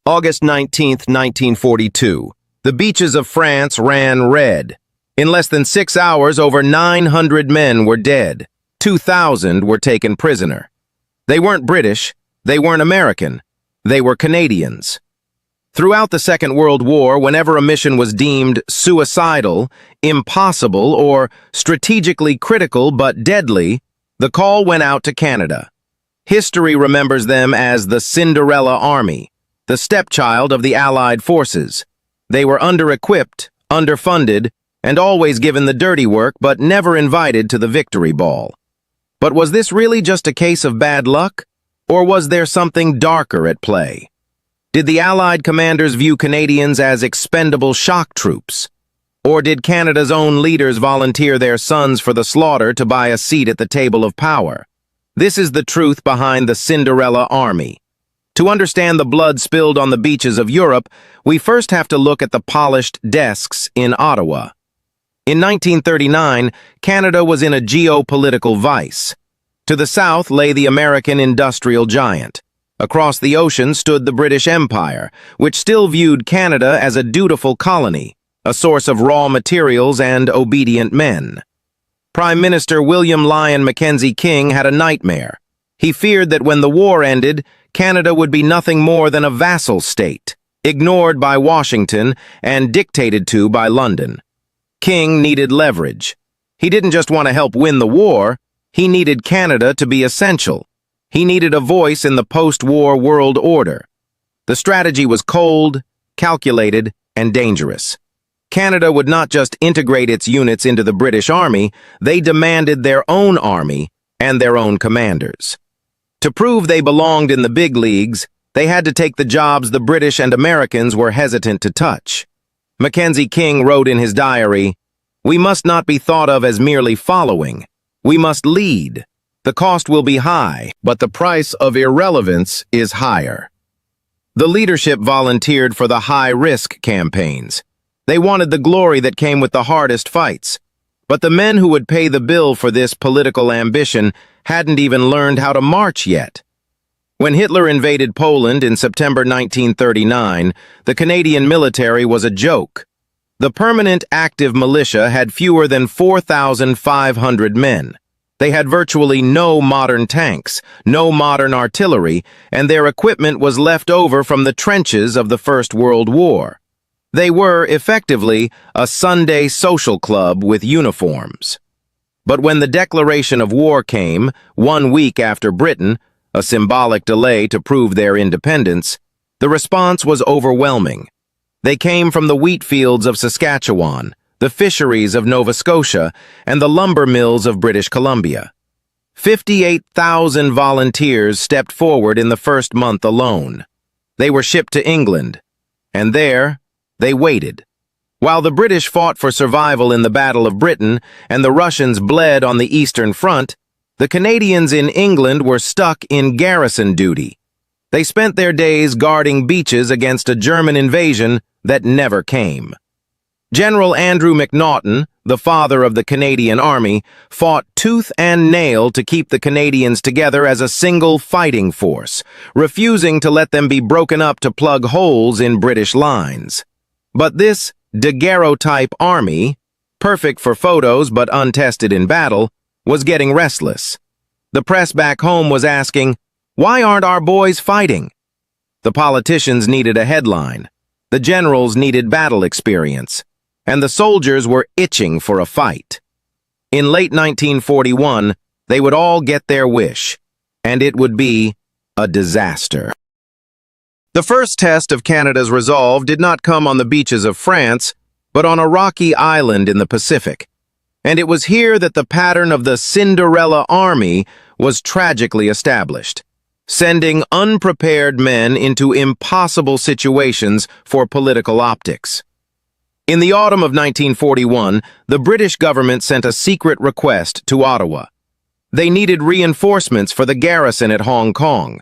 August 19, 1942. The beaches of France ran red. In less than 6 hours, over 900 men were dead. 2,000 were taken prisoner. They weren't British, they weren't American, they were Canadians. Throughout the Second World War, whenever a mission was deemed suicidal, impossible, or strategically critical but deadly, the call went out to Canada. History remembers them as the Cinderella Army, the stepchild of the Allied forces. They were under-equipped, underfunded, and always given the dirty work but never invited to the victory ball. But was this really just a case of bad luck? Or was there something darker at play? Did the Allied commanders view Canadians as expendable shock troops? Or did Canada's own leaders volunteer their sons for the slaughter to buy a seat at the table of power? This is the truth behind the Cinderella Army. To understand the blood spilled on the beaches of Europe, we first have to look at the polished desks in Ottawa. In 1939, Canada was in a geopolitical vice. To the south lay the American industrial giant. Across the ocean stood the British Empire, which still viewed Canada as a dutiful colony, a source of raw materials and obedient men. Prime Minister William Lyon Mackenzie King had a nightmare. He feared that when the war ended, Canada would be nothing more than a vassal state, ignored by Washington and dictated to by London. King needed leverage. He didn't just want to help win the war, he needed Canada to be essential. He needed a voice in the post-war world order. The strategy was cold, calculated, and dangerous. Canada would not just integrate its units into the British Army, they demanded their own army and their own commanders. To prove they belonged in the big leagues, they had to take the jobs the British and Americans were hesitant to touch. Mackenzie King wrote in his diary, "We must not be thought of as merely following. We must lead. The cost will be high, but the price of irrelevance is higher." The leadership volunteered for the high-risk campaigns. They wanted the glory that came with the hardest fights. But the men who would pay the bill for this political ambition hadn't even learned how to march yet. When Hitler invaded Poland in September 1939, the Canadian military was a joke. The permanent active militia had fewer than 4,500 men. They had virtually no modern tanks, no modern artillery, and their equipment was left over from the trenches of the First World War. They were, effectively, a Sunday social club with uniforms. But when the declaration of war came, 1 week after Britain, a symbolic delay to prove their independence, the response was overwhelming. They came from the wheat fields of Saskatchewan, the fisheries of Nova Scotia, and the lumber mills of British Columbia. 58,000 volunteers stepped forward in the first month alone. They were shipped to England, and there, they waited. While the British fought for survival in the Battle of Britain and the Russians bled on the Eastern Front, the Canadians in England were stuck in garrison duty. They spent their days guarding beaches against a German invasion that never came. General Andrew McNaughton, the father of the Canadian Army, fought tooth and nail to keep the Canadians together as a single fighting force, refusing to let them be broken up to plug holes in British lines. But this daguerreotype army, perfect for photos but untested in battle, was getting restless. The press back home was asking, "Why aren't our boys fighting?" The politicians needed a headline, the generals needed battle experience, and the soldiers were itching for a fight. In late 1941, they would all get their wish, and it would be a disaster. The first test of Canada's resolve did not come on the beaches of France, but on a rocky island in the Pacific. And it was here that the pattern of the Cinderella Army was tragically established, sending unprepared men into impossible situations for political optics. In the autumn of 1941, the British government sent a secret request to Ottawa. They needed reinforcements for the garrison at Hong Kong.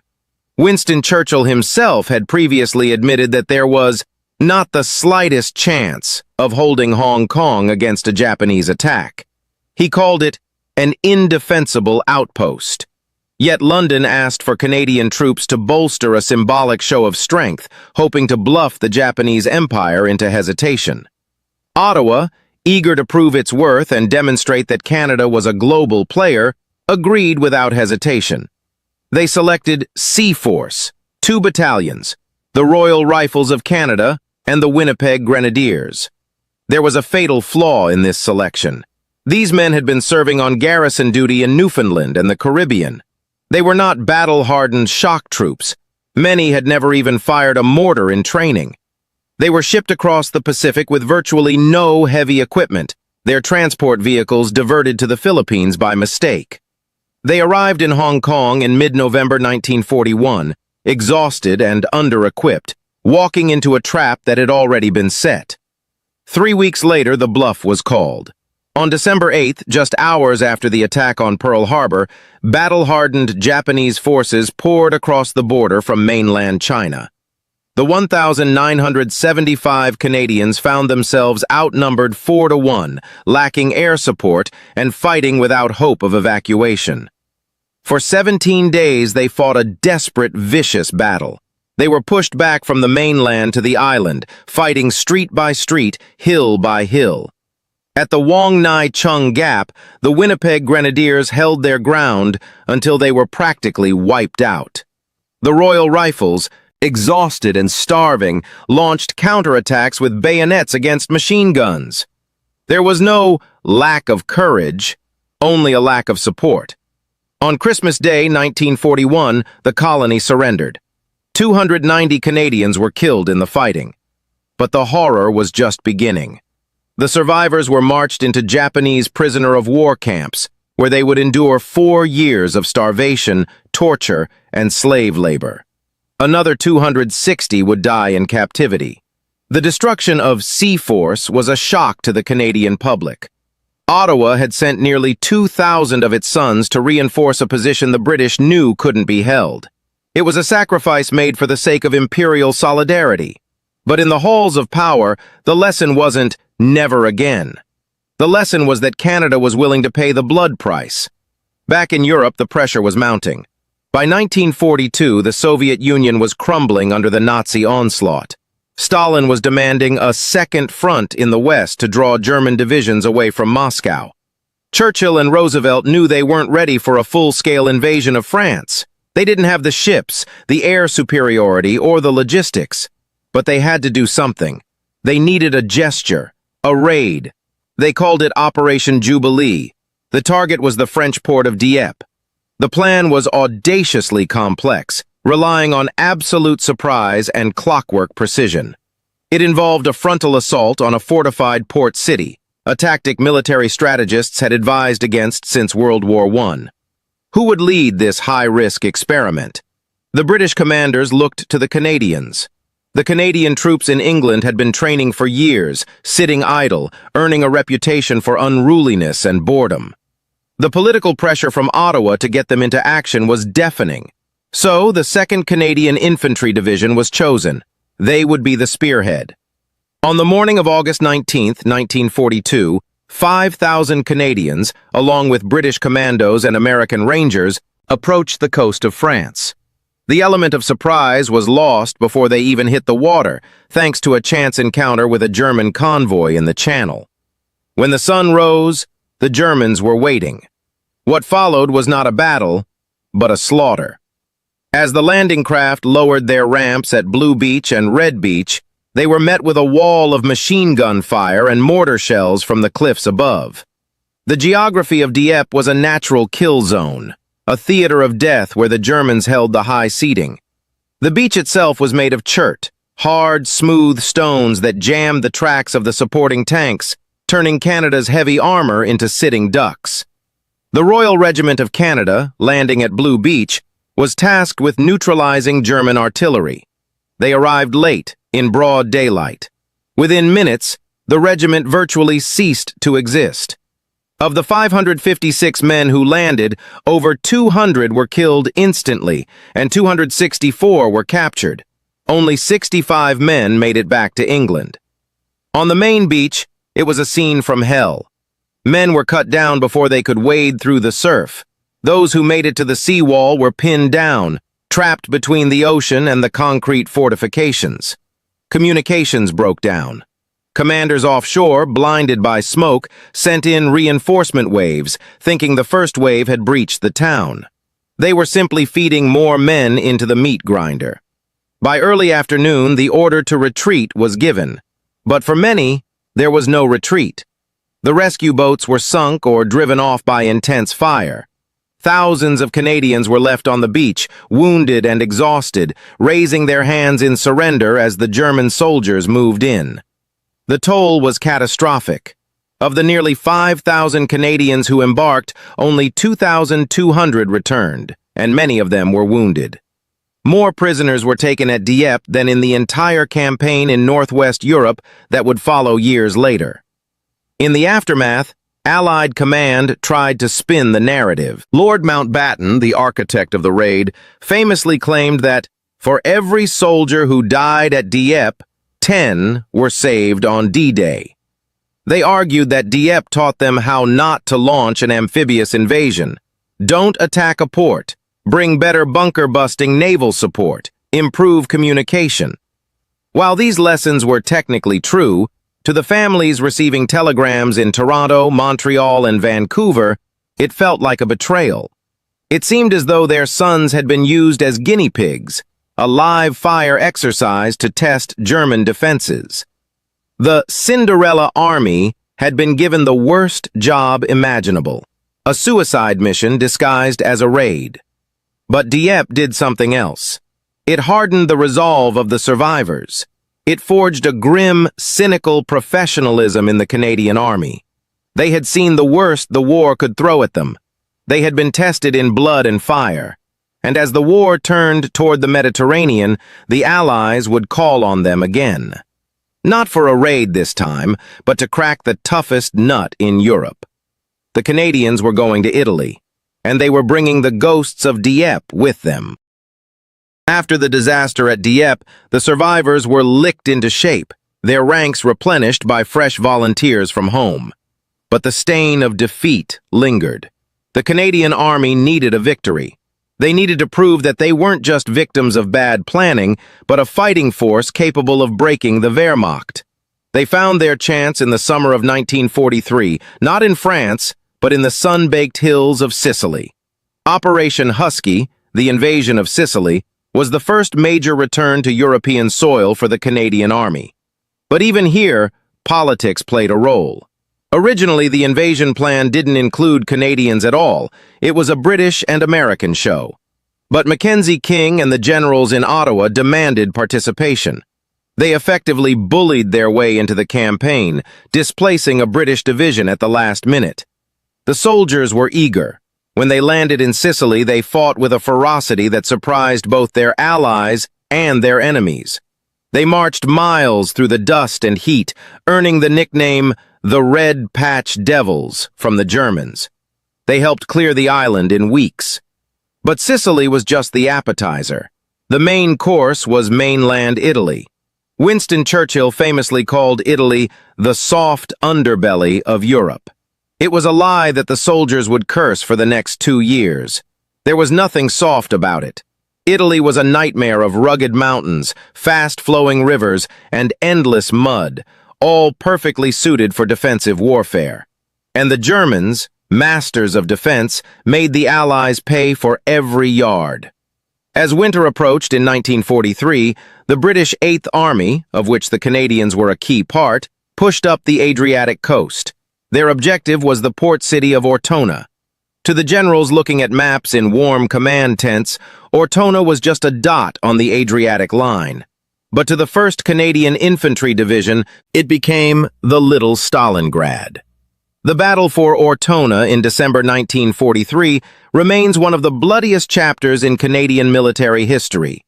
Winston Churchill himself had previously admitted that there was not the slightest chance of holding Hong Kong against a Japanese attack. He called it an indefensible outpost. Yet London asked for Canadian troops to bolster a symbolic show of strength, hoping to bluff the Japanese Empire into hesitation. Ottawa, eager to prove its worth and demonstrate that Canada was a global player, agreed without hesitation. They selected Sea Force, 2 battalions, the Royal Rifles of Canada and the Winnipeg Grenadiers. There was a fatal flaw in this selection. These men had been serving on garrison duty in Newfoundland and the Caribbean. They were not battle-hardened shock troops. Many had never even fired a mortar in training. They were shipped across the Pacific with virtually no heavy equipment, their transport vehicles diverted to the Philippines by mistake. They arrived in Hong Kong in mid-November 1941, exhausted and under-equipped, walking into a trap that had already been set. 3 weeks later, the bluff was called. On December 8th, just hours after the attack on Pearl Harbor, battle-hardened Japanese forces poured across the border from mainland China. The 1,975 Canadians found themselves outnumbered 4-1, lacking air support and fighting without hope of evacuation. For 17 days, they fought a desperate, vicious battle. They were pushed back from the mainland to the island, fighting street by street, hill by hill. At the Wong Nai Chung Gap, the Winnipeg Grenadiers held their ground until they were practically wiped out. The Royal Rifles, exhausted and starving, launched counterattacks with bayonets against machine guns. There was no lack of courage, only a lack of support. On Christmas Day, 1941, the colony surrendered. 290 Canadians were killed in the fighting. But the horror was just beginning. The survivors were marched into Japanese prisoner-of-war camps, where they would endure 4 years of starvation, torture, and slave labor. Another 260 would die in captivity. The destruction of Sea Force was a shock to the Canadian public. Ottawa had sent nearly 2,000 of its sons to reinforce a position the British knew couldn't be held. It was a sacrifice made for the sake of imperial solidarity. But in the halls of power, the lesson wasn't never again. The lesson was that Canada was willing to pay the blood price. Back in Europe, the pressure was mounting. By 1942, the Soviet Union was crumbling under the Nazi onslaught. Stalin was demanding a second front in the West to draw German divisions away from Moscow. Churchill and Roosevelt knew they weren't ready for a full-scale invasion of France. They didn't have the ships, the air superiority, or the logistics. But they had to do something. They needed a gesture, a raid. They called it Operation Jubilee. The target was the French port of Dieppe. The plan was audaciously complex, relying on absolute surprise and clockwork precision. It involved a frontal assault on a fortified port city, a tactic military strategists had advised against since World War I. Who would lead this high-risk experiment? The British commanders looked to the Canadians. The Canadian troops in England had been training for years, sitting idle, earning a reputation for unruliness and boredom. The political pressure from Ottawa to get them into action was deafening. So, the 2nd Canadian Infantry Division was chosen. They would be the spearhead. On the morning of August 19, 1942, 5,000 Canadians, along with British commandos and American Rangers, approached the coast of France. The element of surprise was lost before they even hit the water, thanks to a chance encounter with a German convoy in the Channel. When the sun rose, the Germans were waiting. What followed was not a battle, but a slaughter. As the landing craft lowered their ramps at Blue Beach and Red Beach, they were met with a wall of machine gun fire and mortar shells from the cliffs above. The geography of Dieppe was a natural kill zone, a theater of death where the Germans held the high seating. The beach itself was made of chert, hard, smooth stones that jammed the tracks of the supporting tanks, turning Canada's heavy armor into sitting ducks. The Royal Regiment of Canada, landing at Blue Beach, was tasked with neutralizing German artillery. They arrived late, in broad daylight. Within minutes, the regiment virtually ceased to exist. Of the 556 men who landed, over 200 were killed instantly, and 264 were captured. Only 65 men made it back to England. On the main beach, it was a scene from hell. Men were cut down before they could wade through the surf. Those who made it to the seawall were pinned down, trapped between the ocean and the concrete fortifications. Communications broke down. Commanders offshore, blinded by smoke, sent in reinforcement waves, thinking the first wave had breached the town. They were simply feeding more men into the meat grinder. By early afternoon, the order to retreat was given. But for many, there was no retreat. The rescue boats were sunk or driven off by intense fire. Thousands of Canadians were left on the beach, wounded and exhausted, raising their hands in surrender as the German soldiers moved in. The toll was catastrophic. Of the nearly 5,000 Canadians who embarked, only 2,200 returned, and many of them were wounded. More prisoners were taken at Dieppe than in the entire campaign in Northwest Europe that would follow years later. In the aftermath, Allied command tried to spin the narrative. Lord Mountbatten, the architect of the raid, famously claimed that, for every soldier who died at Dieppe, 10 were saved on D-Day. They argued that Dieppe taught them how not to launch an amphibious invasion. Don't attack a port. Bring better bunker-busting naval support. Improve communication. While these lessons were technically true, to the families receiving telegrams in Toronto, Montreal, and Vancouver, it felt like a betrayal. It seemed as though their sons had been used as guinea pigs, a live fire exercise to test German defenses. The Cinderella Army had been given the worst job imaginable, a suicide mission disguised as a raid. But Dieppe did something else. It hardened the resolve of the survivors. It forged a grim, cynical professionalism in the Canadian Army. They had seen the worst the war could throw at them. They had been tested in blood and fire. And as the war turned toward the Mediterranean, the Allies would call on them again. Not for a raid this time, but to crack the toughest nut in Europe. The Canadians were going to Italy, and they were bringing the ghosts of Dieppe with them. After the disaster at Dieppe, the survivors were licked into shape, their ranks replenished by fresh volunteers from home. But the stain of defeat lingered. The Canadian Army needed a victory. They needed to prove that they weren't just victims of bad planning, but a fighting force capable of breaking the Wehrmacht. They found their chance in the summer of 1943, not in France, but in the sun-baked hills of Sicily. Operation Husky, the invasion of Sicily, was the first major return to European soil for the Canadian Army. But even here, politics played a role. Originally, the invasion plan didn't include Canadians at all. It was a British and American show. But Mackenzie King and the generals in Ottawa demanded participation. They effectively bullied their way into the campaign, displacing a British division at the last minute. The soldiers were eager. When they landed in Sicily, they fought with a ferocity that surprised both their allies and their enemies. They marched miles through the dust and heat, earning the nickname the Red Patch Devils from the Germans. They helped clear the island in weeks. But Sicily was just the appetizer. The main course was mainland Italy. Winston Churchill famously called Italy the soft underbelly of Europe. It was a lie that the soldiers would curse for the next 2 years. There was nothing soft about it. Italy was a nightmare of rugged mountains, fast-flowing rivers, and endless mud, all perfectly suited for defensive warfare. And the Germans, masters of defense, made the Allies pay for every yard. As winter approached in 1943, the British Eighth Army, of which the Canadians were a key part, pushed up the Adriatic coast. Their objective was the port city of Ortona. To the generals looking at maps in warm command tents, Ortona was just a dot on the Adriatic line. But to the 1st Canadian Infantry Division, it became the Little Stalingrad. The battle for Ortona in December 1943 remains one of the bloodiest chapters in Canadian military history.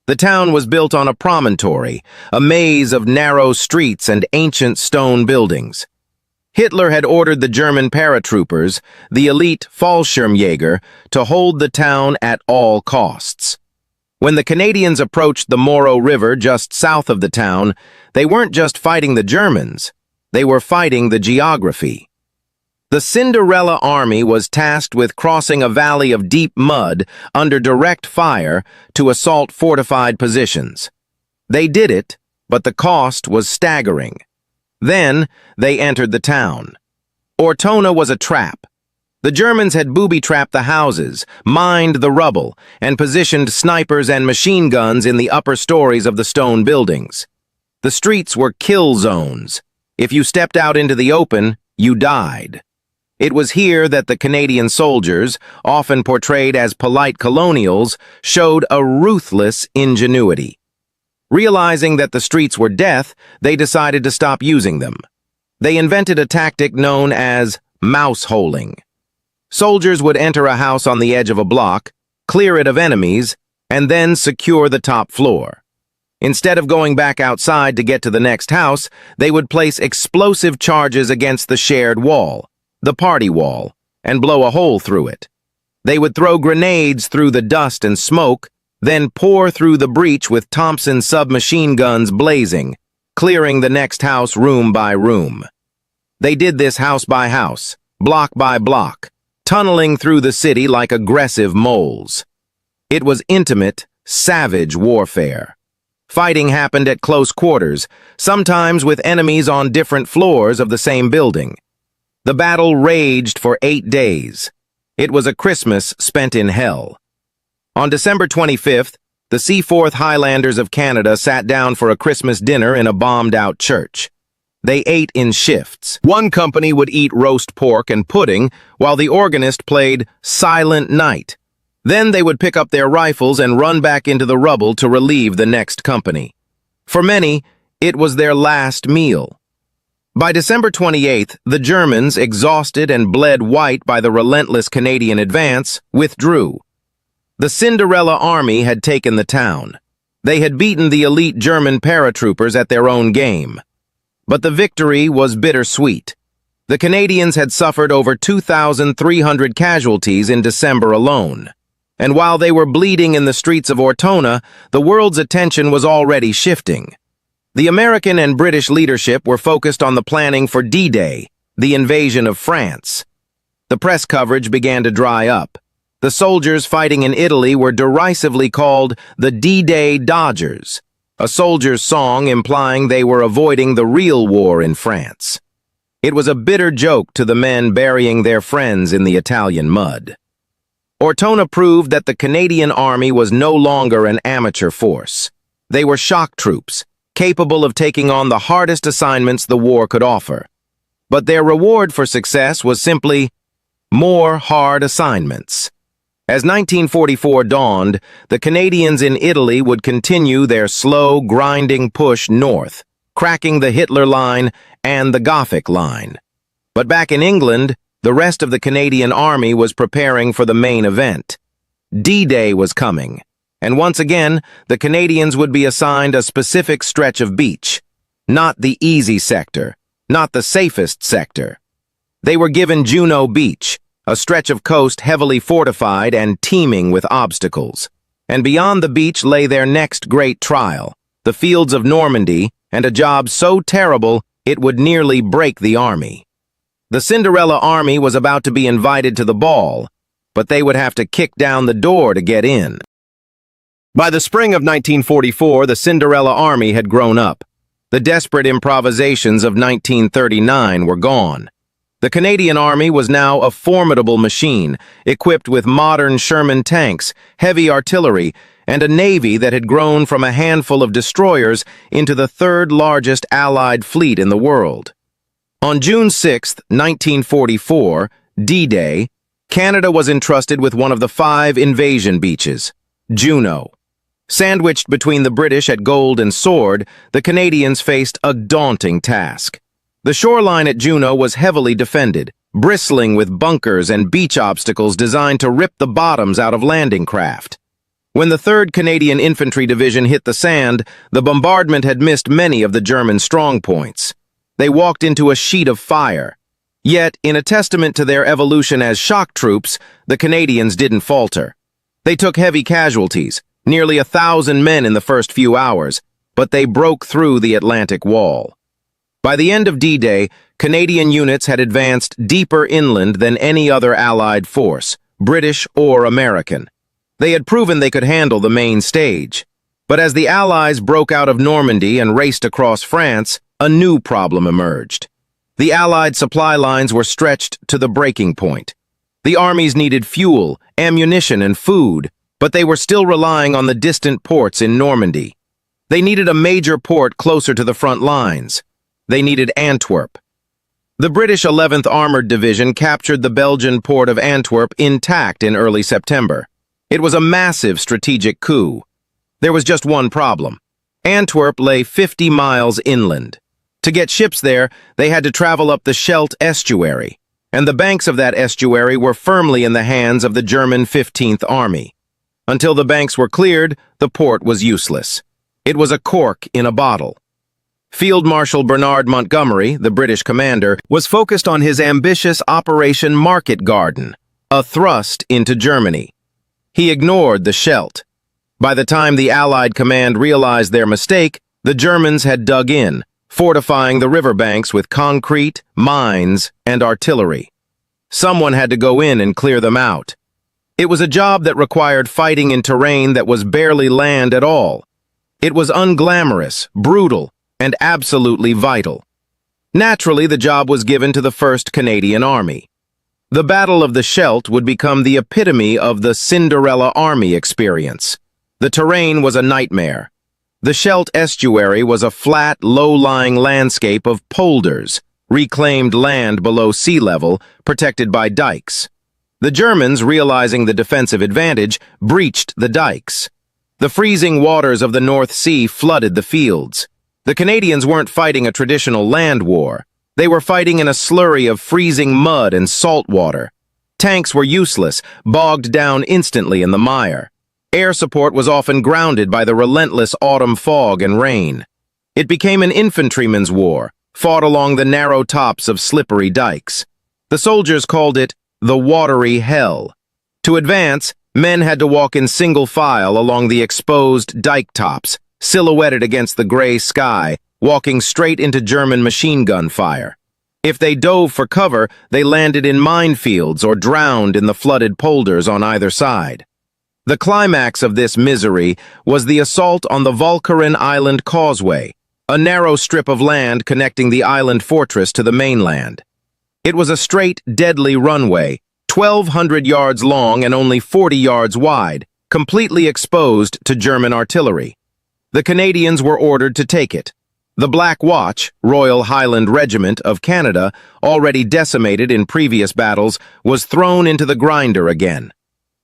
The town was built on a promontory, a maze of narrow streets and ancient stone buildings. Hitler had ordered the German paratroopers, the elite Fallschirmjäger, to hold the town at all costs. When the Canadians approached the Moro River just south of the town, they weren't just fighting the Germans, they were fighting the geography. The Cinderella Army was tasked with crossing a valley of deep mud under direct fire to assault fortified positions. They did it, but the cost was staggering. Then they entered the town. Ortona was a trap. The Germans had booby-trapped the houses, mined the rubble, and positioned snipers and machine guns in the upper stories of the stone buildings. The streets were kill zones. If you stepped out into the open, you died. It was here that the Canadian soldiers, often portrayed as polite colonials, showed a ruthless ingenuity. Realizing that the streets were death, they decided to stop using them. They invented a tactic known as mouse-holing. Soldiers would enter a house on the edge of a block, clear it of enemies, and then secure the top floor. Instead of going back outside to get to the next house, they would place explosive charges against the shared wall, the party wall, and blow a hole through it. They would throw grenades through the dust and smoke, then pour through the breach with Thompson submachine guns blazing, clearing the next house room by room. They did this house by house, block by block, tunneling through the city like aggressive moles. It was intimate, savage warfare. Fighting happened at close quarters, sometimes with enemies on different floors of the same building. The battle raged for 8 days. It was a Christmas spent in hell. On December 25th, the Seaforth Highlanders of Canada sat down for a Christmas dinner in a bombed-out church. They ate in shifts. One company would eat roast pork and pudding, while the organist played Silent Night. Then they would pick up their rifles and run back into the rubble to relieve the next company. For many, it was their last meal. By December 28th, the Germans, exhausted and bled white by the relentless Canadian advance, withdrew. The Cinderella Army had taken the town. They had beaten the elite German paratroopers at their own game. But the victory was bittersweet. The Canadians had suffered over 2,300 casualties in December alone. And while they were bleeding in the streets of Ortona, the world's attention was already shifting. The American and British leadership were focused on the planning for D-Day, the invasion of France. The press coverage began to dry up. The soldiers fighting in Italy were derisively called the D-Day Dodgers, a soldier's song implying they were avoiding the real war in France. It was a bitter joke to the men burying their friends in the Italian mud. Ortona proved that the Canadian Army was no longer an amateur force. They were shock troops, capable of taking on the hardest assignments the war could offer. But their reward for success was simply more hard assignments. As 1944 dawned, the Canadians in Italy would continue their slow, grinding push north, cracking the Hitler Line and the Gothic Line. But back in England, the rest of the Canadian Army was preparing for the main event. D-Day was coming, and once again, the Canadians would be assigned a specific stretch of beach. Not the easy sector, not the safest sector. They were given Juno Beach, a stretch of coast heavily fortified and teeming with obstacles. And beyond the beach lay their next great trial, the fields of Normandy, and a job so terrible it would nearly break the army. The Cinderella Army was about to be invited to the ball, but they would have to kick down the door to get in. By the spring of 1944, the Cinderella Army had grown up. The desperate improvisations of 1939 were gone. The Canadian Army was now a formidable machine, equipped with modern Sherman tanks, heavy artillery, and a navy that had grown from a handful of destroyers into the third largest Allied fleet in the world. On June 6, 1944, D-Day, Canada was entrusted with one of the 5 invasion beaches, Juno. Sandwiched between the British at Gold and Sword, the Canadians faced a daunting task. The shoreline at Juno was heavily defended, bristling with bunkers and beach obstacles designed to rip the bottoms out of landing craft. When the 3rd Canadian Infantry Division hit the sand, the bombardment had missed many of the German strongpoints. They walked into a sheet of fire. Yet, in a testament to their evolution as shock troops, the Canadians didn't falter. They took heavy casualties, nearly 1,000 men in the first few hours, but they broke through the Atlantic Wall. By the end of D-Day, Canadian units had advanced deeper inland than any other Allied force, British or American. They had proven they could handle the main stage. But as the Allies broke out of Normandy and raced across France, a new problem emerged. The Allied supply lines were stretched to the breaking point. The armies needed fuel, ammunition, and food, but they were still relying on the distant ports in Normandy. They needed a major port closer to the front lines. They needed Antwerp. The British 11th Armored Division captured the Belgian port of Antwerp intact in early September. It was a massive strategic coup. There was just one problem. Antwerp lay 50 miles inland. To get ships there, they had to travel up the Scheldt estuary, and the banks of that estuary were firmly in the hands of the German 15th Army. Until the banks were cleared, the port was useless. It was a cork in a bottle. Field Marshal Bernard Montgomery, the British commander, was focused on his ambitious Operation Market Garden, a thrust into Germany. He ignored the Scheldt. By the time the Allied command realized their mistake, the Germans had dug in, fortifying the riverbanks with concrete, mines, and artillery. Someone had to go in and clear them out. It was a job that required fighting in terrain that was barely land at all. It was unglamorous, brutal, and absolutely vital. Naturally, the job was given to the 1st Canadian Army. The Battle of the Scheldt would become the epitome of the Cinderella Army experience. The terrain was a nightmare. The Scheldt estuary was a flat, low-lying landscape of polders, reclaimed land below sea level, protected by dikes. The Germans, realizing the defensive advantage, breached the dikes. The freezing waters of the North Sea flooded the fields. The Canadians weren't fighting a traditional land war. They were fighting in a slurry of freezing mud and salt water. Tanks were useless, bogged down instantly in the mire. Air support was often grounded by the relentless autumn fog and rain. It became an infantryman's war, fought along the narrow tops of slippery dikes. The soldiers called it the watery hell. To advance, men had to walk in single file along the exposed dike tops, silhouetted against the gray sky, walking straight into German machine gun fire. If they dove for cover, they landed in minefields or drowned in the flooded polders on either side. The climax of this misery was the assault on the Walcheren Island Causeway, a narrow strip of land connecting the island fortress to the mainland. It was a straight, deadly runway, 1,200 yards long and only 40 yards wide, completely exposed to German artillery. The Canadians were ordered to take it. The Black Watch, Royal Highland Regiment of Canada, already decimated in previous battles, was thrown into the grinder again.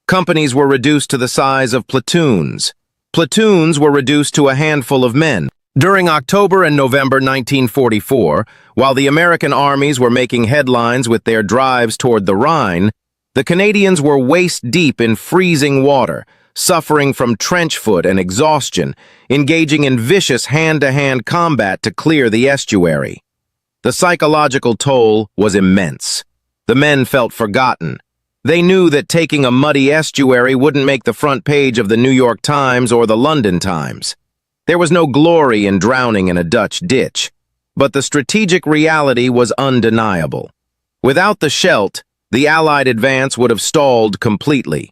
Companies were reduced to the size of platoons. Platoons were reduced to a handful of men. During October and November 1944, while the American armies were making headlines with their drives toward the Rhine, the Canadians were waist-deep in freezing water, suffering from trench foot and exhaustion, engaging in vicious hand-to-hand combat to clear the estuary. The psychological toll was immense. The men felt forgotten. They knew that taking a muddy estuary wouldn't make the front page of the New York Times or the London Times. There was no glory in drowning in a Dutch ditch, but the strategic reality was undeniable. Without the Scheldt, the Allied advance would have stalled completely.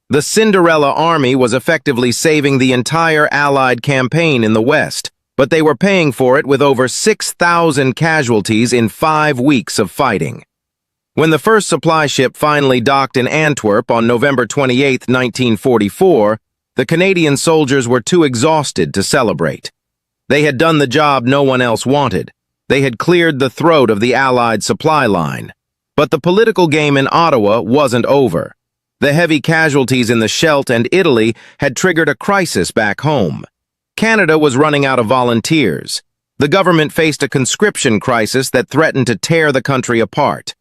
The Cinderella Army was effectively saving the entire Allied campaign in the West, but they were paying for it with over 6,000 casualties in 5 weeks of fighting. When the first supply ship finally docked in Antwerp on November 28, 1944, the Canadian soldiers were too exhausted to celebrate. They had done the job no one else wanted. They had cleared the throat of the Allied supply line. But the political game in Ottawa wasn't over. The heavy casualties in the Scheldt and Italy had triggered a crisis back home. Canada was running out of volunteers. The government faced a conscription crisis that threatened to tear the country apart.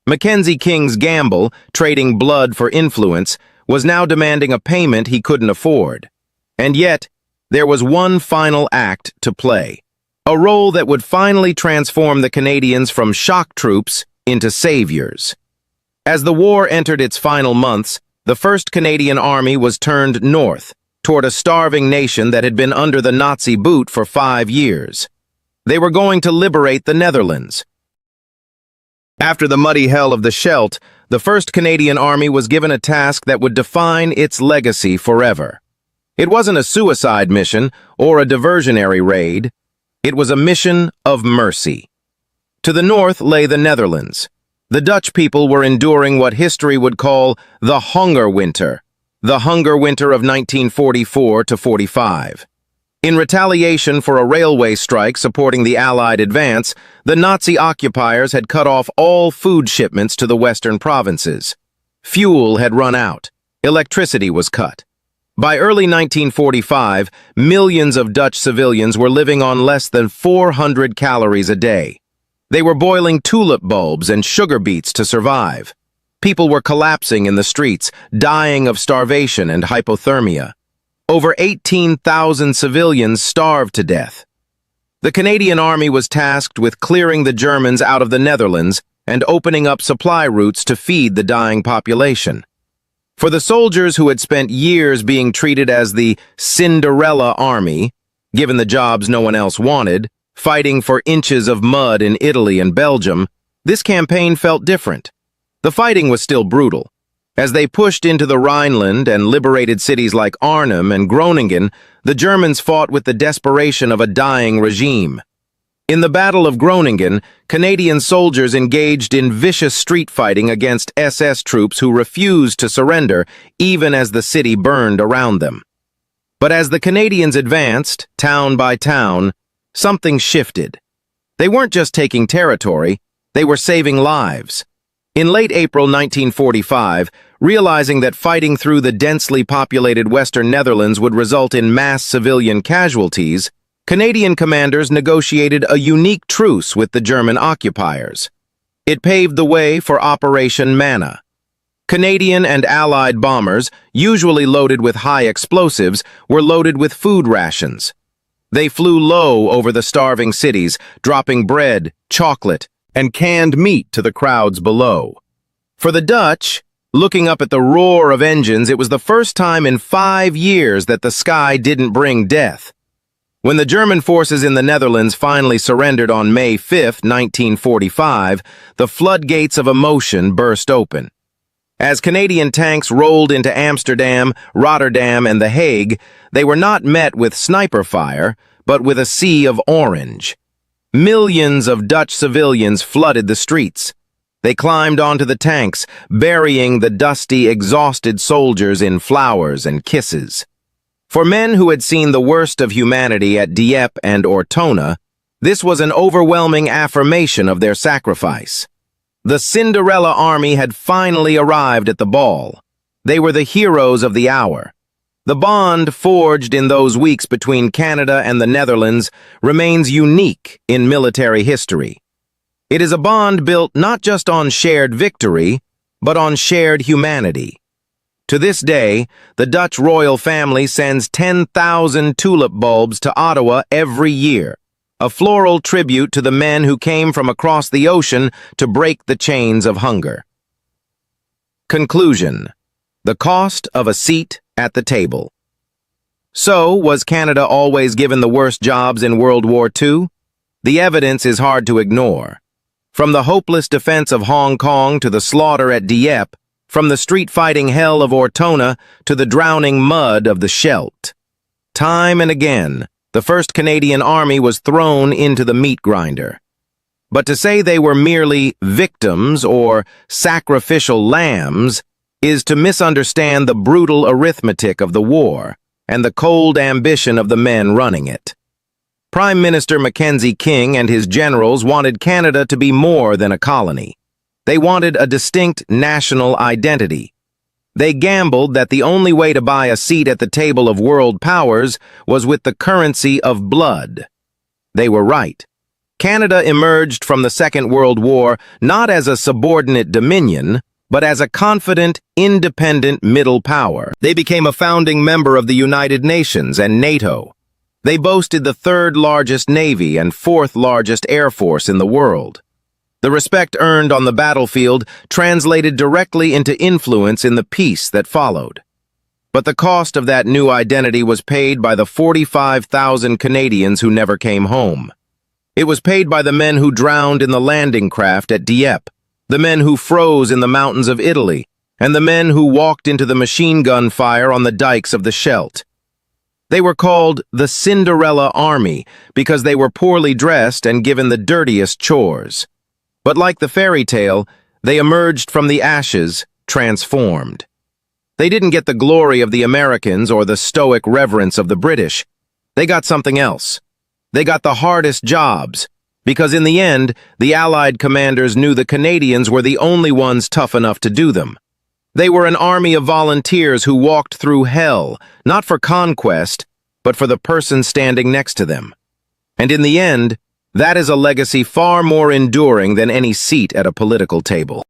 Mackenzie King's gamble, trading blood for influence, was now demanding a payment he couldn't afford. And yet, there was one final act to play, a role that would finally transform the Canadians from shock troops into saviors. As the war entered its final months, the 1st Canadian Army was turned north, toward a starving nation that had been under the Nazi boot for 5 years. They were going to liberate the Netherlands. After the muddy hell of the Scheldt, the 1st Canadian Army was given a task that would define its legacy forever. It wasn't a suicide mission or a diversionary raid. It was a mission of mercy. To the north lay the Netherlands. The Dutch people were enduring what history would call the Hunger Winter of 1944 to 45. In retaliation for a railway strike supporting the Allied advance, the Nazi occupiers had cut off all food shipments to the western provinces. Fuel had run out. Electricity was cut. By early 1945, millions of Dutch civilians were living on less than 400 calories a day. They were boiling tulip bulbs and sugar beets to survive. People were collapsing in the streets, dying of starvation and hypothermia. Over 18,000 civilians starved to death. The Canadian Army was tasked with clearing the Germans out of the Netherlands and opening up supply routes to feed the dying population. For the soldiers who had spent years being treated as the Cinderella Army, given the jobs no one else wanted, fighting for inches of mud in Italy and Belgium, this campaign felt different. The fighting was still brutal. As they pushed into the Rhineland and liberated cities like Arnhem and Groningen, the Germans fought with the desperation of a dying regime. In the Battle of Groningen, Canadian soldiers engaged in vicious street fighting against SS troops who refused to surrender, even as the city burned around them. But as the Canadians advanced, town by town, something shifted. They weren't just taking territory, they were saving lives. In late April 1945, realizing that fighting through the densely populated Western Netherlands would result in mass civilian casualties, Canadian commanders negotiated a unique truce with the German occupiers. It paved the way for Operation Manna. Canadian and Allied bombers, usually loaded with high explosives, were loaded with food rations. They flew low over the starving cities, dropping bread, chocolate, and canned meat to the crowds below. For the Dutch, looking up at the roar of engines, it was the first time in 5 years that the sky didn't bring death. When the German forces in the Netherlands finally surrendered on May 5, 1945, the floodgates of emotion burst open. As Canadian tanks rolled into Amsterdam, Rotterdam, and The Hague, they were not met with sniper fire, but with a sea of orange. Millions of Dutch civilians flooded the streets. They climbed onto the tanks, burying the dusty, exhausted soldiers in flowers and kisses. For men who had seen the worst of humanity at Dieppe and Ortona, this was an overwhelming affirmation of their sacrifice. The Cinderella Army had finally arrived at the ball. They were the heroes of the hour. The bond forged in those weeks between Canada and the Netherlands remains unique in military history. It is a bond built not just on shared victory, but on shared humanity. To this day, the Dutch royal family sends 10,000 tulip bulbs to Ottawa every year, a floral tribute to the men who came from across the ocean to break the chains of hunger. Conclusion: the cost of a seat at the table. So, was Canada always given the worst jobs in World War II? The evidence is hard to ignore. From the hopeless defense of Hong Kong to the slaughter at Dieppe, from the street-fighting hell of Ortona to the drowning mud of the Scheldt. Time and again, the 1st Canadian Army was thrown into the meat grinder. But to say they were merely victims or sacrificial lambs is to misunderstand the brutal arithmetic of the war and the cold ambition of the men running it. Prime Minister Mackenzie King and his generals wanted Canada to be more than a colony. They wanted a distinct national identity. They gambled that the only way to buy a seat at the table of world powers was with the currency of blood. They were right. Canada emerged from the Second World War not as a subordinate dominion, but as a confident, independent middle power. They became a founding member of the United Nations and NATO. They boasted the 3rd largest navy and 4th largest air force in the world. The respect earned on the battlefield translated directly into influence in the peace that followed. But the cost of that new identity was paid by the 45,000 Canadians who never came home. It was paid by the men who drowned in the landing craft at Dieppe, the men who froze in the mountains of Italy, and the men who walked into the machine gun fire on the dikes of the Scheldt. They were called the Cinderella Army because they were poorly dressed and given the dirtiest chores. But like the fairy tale, they emerged from the ashes transformed. They didn't get the glory of the Americans or the stoic reverence of the British. They got something else. They got the hardest jobs, because in the end, the Allied commanders knew the Canadians were the only ones tough enough to do them. They were an army of volunteers who walked through hell, not for conquest, but for the person standing next to them. And in the end, that is a legacy far more enduring than any seat at a political table.